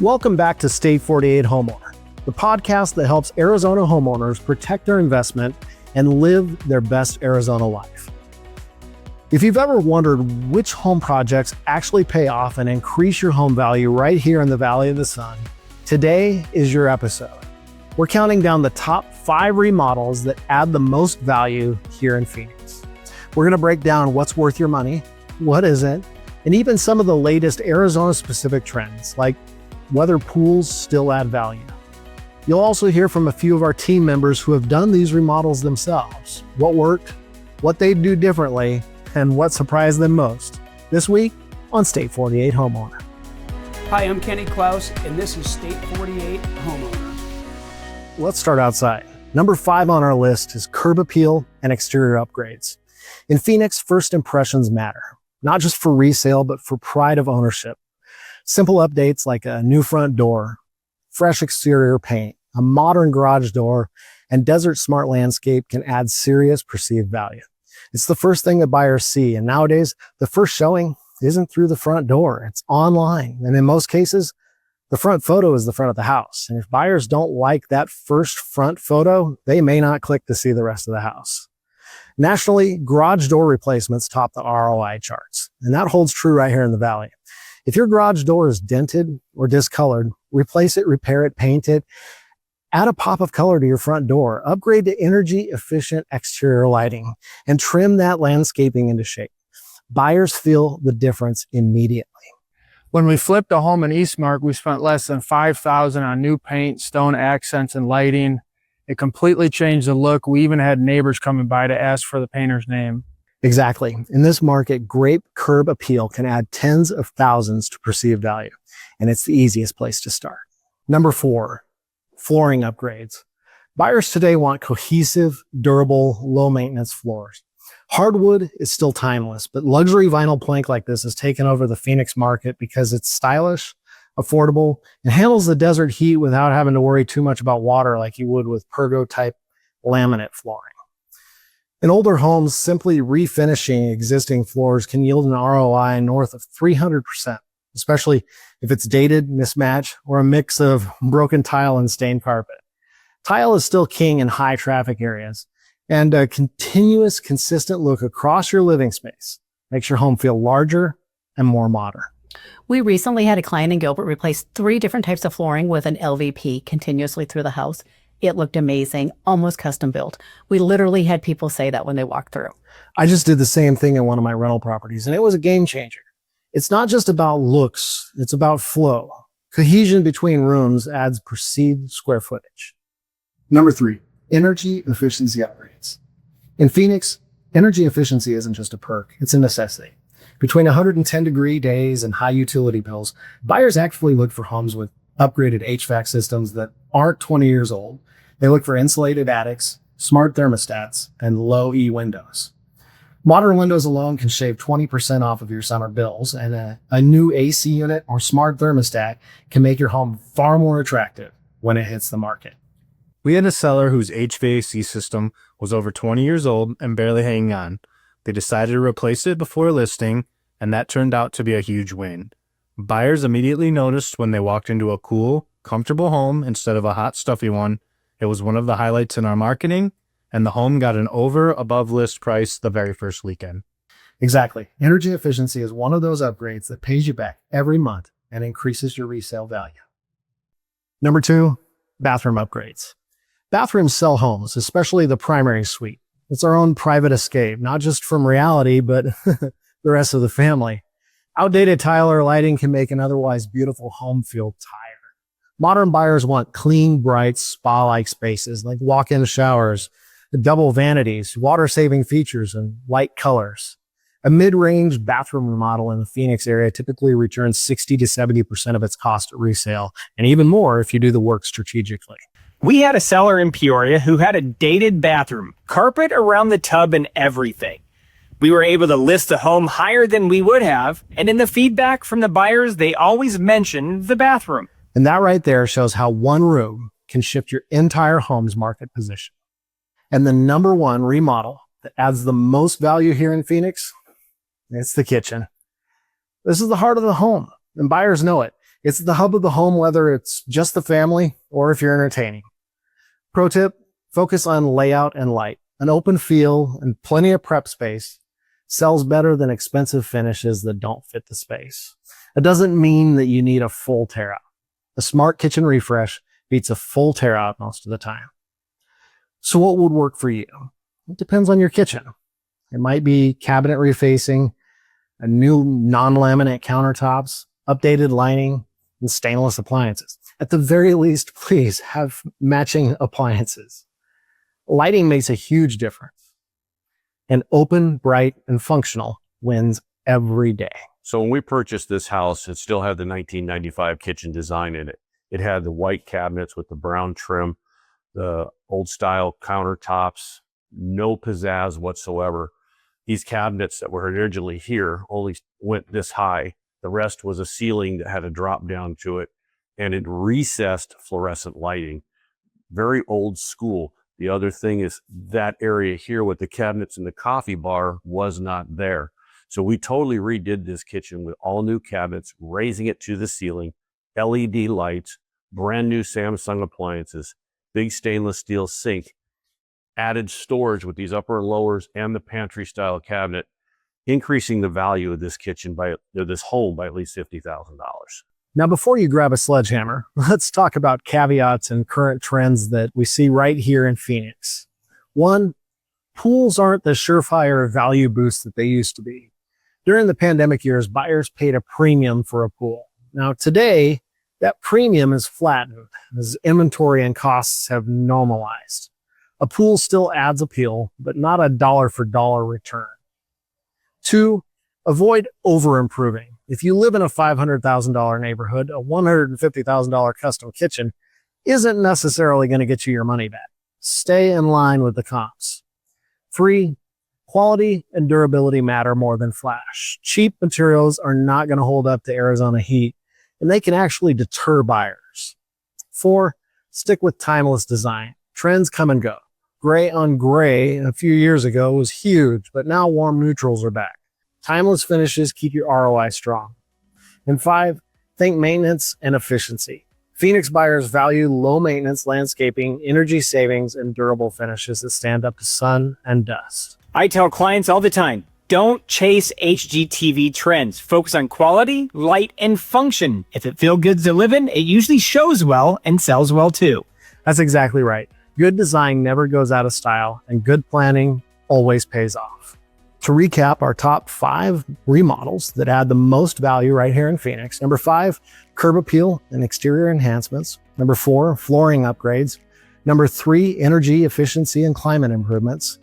Welcome back to State 48 Homeowner, the podcast that helps Arizona homeowners protect their investment and live their best Arizona life. If you've ever wondered which home projects actually pay off and increase your home value right here in the Valley of the Sun, today is your episode. We're counting down the top 5 remodels that add the most value here in Phoenix. We're going to break down what's worth your money, what isn't, and even some of the latest Arizona-specific trends, like whether pools still add value. You'll also hear from a few of our team members who have done these remodels themselves, what worked, what they'd do differently, and what surprised them most. This week on State 48 Homeowner. Hi, I'm Klaus, and this is State 48 Homeowner. Let's start outside. Number 5 on our list is curb appeal and exterior upgrades. In Phoenix, first impressions matter, not just for resale, but for pride of ownership. Simple updates like a new front door, fresh exterior paint, a modern garage door, and desert smart landscape can add serious perceived value. It's the first thing that buyers see, and nowadays, the first showing isn't through the front door, it's online. And in most cases, the front photo is the front of the house. And if buyers don't like that first front photo, they may not click to see the rest of the house. Nationally, garage door replacements top the ROI charts, and that holds true right here in the Valley. If your garage door is dented or discolored, replace it, repair it, paint it, add a pop of color to your front door, upgrade to energy-efficient exterior lighting, and trim that landscaping into shape. Buyers feel the difference immediately. When we flipped a home in Eastmark, we spent less than $5,000 on new paint, stone accents, and lighting. It completely changed the look. We even had neighbors coming by to ask for the painter's name. Exactly. In this market, great curb appeal can add tens of thousands to perceived value, and it's the easiest place to start. Number 4, flooring upgrades. Buyers today want cohesive, durable, low-maintenance floors. Hardwood is still timeless, but luxury vinyl plank like this has taken over the Phoenix market because it's stylish, affordable, and handles the desert heat without having to worry too much about water like you would with Pergo-type laminate flooring. In older homes, simply refinishing existing floors can yield an ROI north of 300%, especially if it's dated, mismatched, or a mix of broken tile and stained carpet. Tile is still king in high traffic areas, and a continuous, consistent look across your living space makes your home feel larger and more modern. We recently had a client in Gilbert replace 3 different types of flooring with an LVP continuously through the house. It looked amazing, almost custom built. We literally had people say that when they walked through. I just did the same thing in one of my rental properties, and it was a game changer. It's not just about looks, it's about flow. Cohesion between rooms adds perceived square footage. Number 3, energy efficiency upgrades. In Phoenix, energy efficiency isn't just a perk, it's a necessity. Between 110-degree days and high utility bills, buyers actively look for homes with upgraded HVAC systems that aren't 20 years old. They look for insulated attics, smart thermostats, and low E windows. Modern windows alone can shave 20% off of your summer bills, and a new AC unit or smart thermostat can make your home far more attractive when it hits the market. We had a seller whose HVAC system was over 20 years old and barely hanging on. They decided to replace it before listing, and that turned out to be a huge win. Buyers immediately noticed when they walked into a cool, comfortable home instead of a hot, stuffy one. It was one of the highlights in our marketing, and the home got an above list price the very first weekend. Exactly. Energy efficiency is one of those upgrades that pays you back every month and increases your resale value. Number 2, bathroom upgrades. Bathrooms sell homes, especially the primary suite. It's our own private escape, not just from reality, but the rest of the family. Outdated tile or lighting can make an otherwise beautiful home feel tired. Modern buyers want clean, bright, spa-like spaces like walk-in showers, double vanities, water-saving features, and light colors. A mid-range bathroom remodel in the Phoenix area typically returns 60 to 70% of its cost at resale, and even more if you do the work strategically. We had a seller in Peoria who had a dated bathroom, carpet around the tub and everything. We were able to list the home higher than we would have, and in the feedback from the buyers, they always mentioned the bathroom. And that right there shows how one room can shift your entire home's market position. And the number 1 remodel that adds the most value here in Phoenix, it's the kitchen. This is the heart of the home, and buyers know it. It's the hub of the home, whether it's just the family or if you're entertaining. Pro tip, focus on layout and light. An open feel and plenty of prep space sells better than expensive finishes that don't fit the space. It doesn't mean that you need a full tear out. A smart kitchen refresh beats a full tear out most of the time. So what would work for you? It depends on your kitchen. It might be cabinet refacing, a new non-laminate countertops, updated lighting, and stainless appliances. At the very least, please have matching appliances. Lighting makes a huge difference. And open, bright, and functional wins every day. So when we purchased this house, it still had the 1995 kitchen design in it. It had the white cabinets with the brown trim, the old style countertops, no pizzazz whatsoever. These cabinets that were originally here only went this high. The rest was a ceiling that had a drop down to it, and it recessed fluorescent lighting. Very old school. The other thing is that area here with the cabinets and the coffee bar was not there. So we totally redid this kitchen with all new cabinets, raising it to the ceiling, LED lights, brand new Samsung appliances, big stainless steel sink, added storage with these upper and lowers and the pantry style cabinet, increasing the value of this kitchen this home by at least $50,000. Now, before you grab a sledgehammer, let's talk about caveats and current trends that we see right here in Phoenix. One, pools aren't the surefire value boost that they used to be. During the pandemic years, buyers paid a premium for a pool. Now, today, that premium is flattened as inventory and costs have normalized. A pool still adds appeal, but not a dollar for dollar return. Two, avoid over-improving. If you live in a $500,000 neighborhood, a $150,000 custom kitchen isn't necessarily going to get you your money back. Stay in line with the comps. Three, quality and durability matter more than flash. Cheap materials are not going to hold up to Arizona heat, and they can actually deter buyers. Four, stick with timeless design. Trends come and go. Gray on gray a few years ago was huge, but now warm neutrals are back. Timeless finishes keep your ROI strong. And five, think maintenance and efficiency. Phoenix buyers value low maintenance landscaping, energy savings, and durable finishes that stand up to sun and dust. I tell clients all the time, don't chase HGTV trends. Focus on quality, light, and function. If it feels good to live in, it usually shows well and sells well too. That's exactly right. Good design never goes out of style, and good planning always pays off. To recap our top 5 remodels that add the most value right here in Phoenix. Number 5, curb appeal and exterior enhancements. Number 4, flooring upgrades. Number 3, energy efficiency and climate improvements.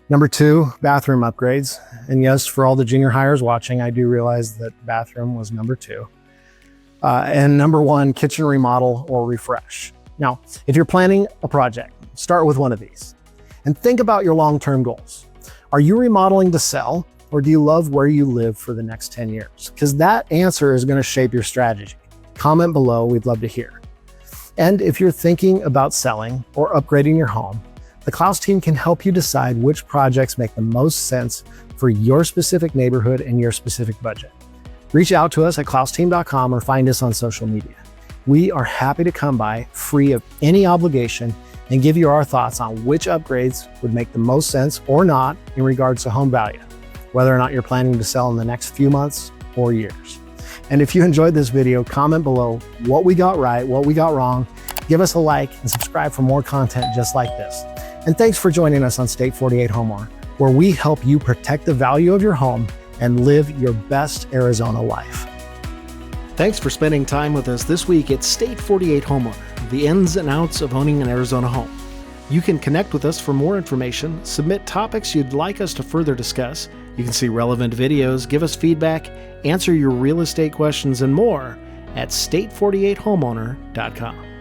Number 2, bathroom upgrades. And yes, for all the junior hires watching, I do realize that bathroom was number 2. And number 1, kitchen remodel or refresh. Now, if you're planning a project, start with one of these. And think about your long-term goals. Are you remodeling to sell, or do you love where you live for the next 10 years? Because that answer is going to shape your strategy. Comment below, we'd love to hear. And if you're thinking about selling or upgrading your home, the Klaus team can help you decide which projects make the most sense for your specific neighborhood and your specific budget. Reach out to us at klausteam.com or find us on social media. We are happy to come by free of any obligation and give you our thoughts on which upgrades would make the most sense or not in regards to home value, whether or not you're planning to sell in the next few months or years. And if you enjoyed this video, comment below what we got right, what we got wrong, give us a like and subscribe for more content just like this. And thanks for joining us on State 48 Homeowner, where we help you protect the value of your home and live your best Arizona life. Thanks for spending time with us this week at State 48 Homeowner, the ins and outs of owning an Arizona home. You can connect with us for more information, submit topics you'd like us to further discuss. You can see relevant videos, give us feedback, answer your real estate questions, and more at state48homeowner.com.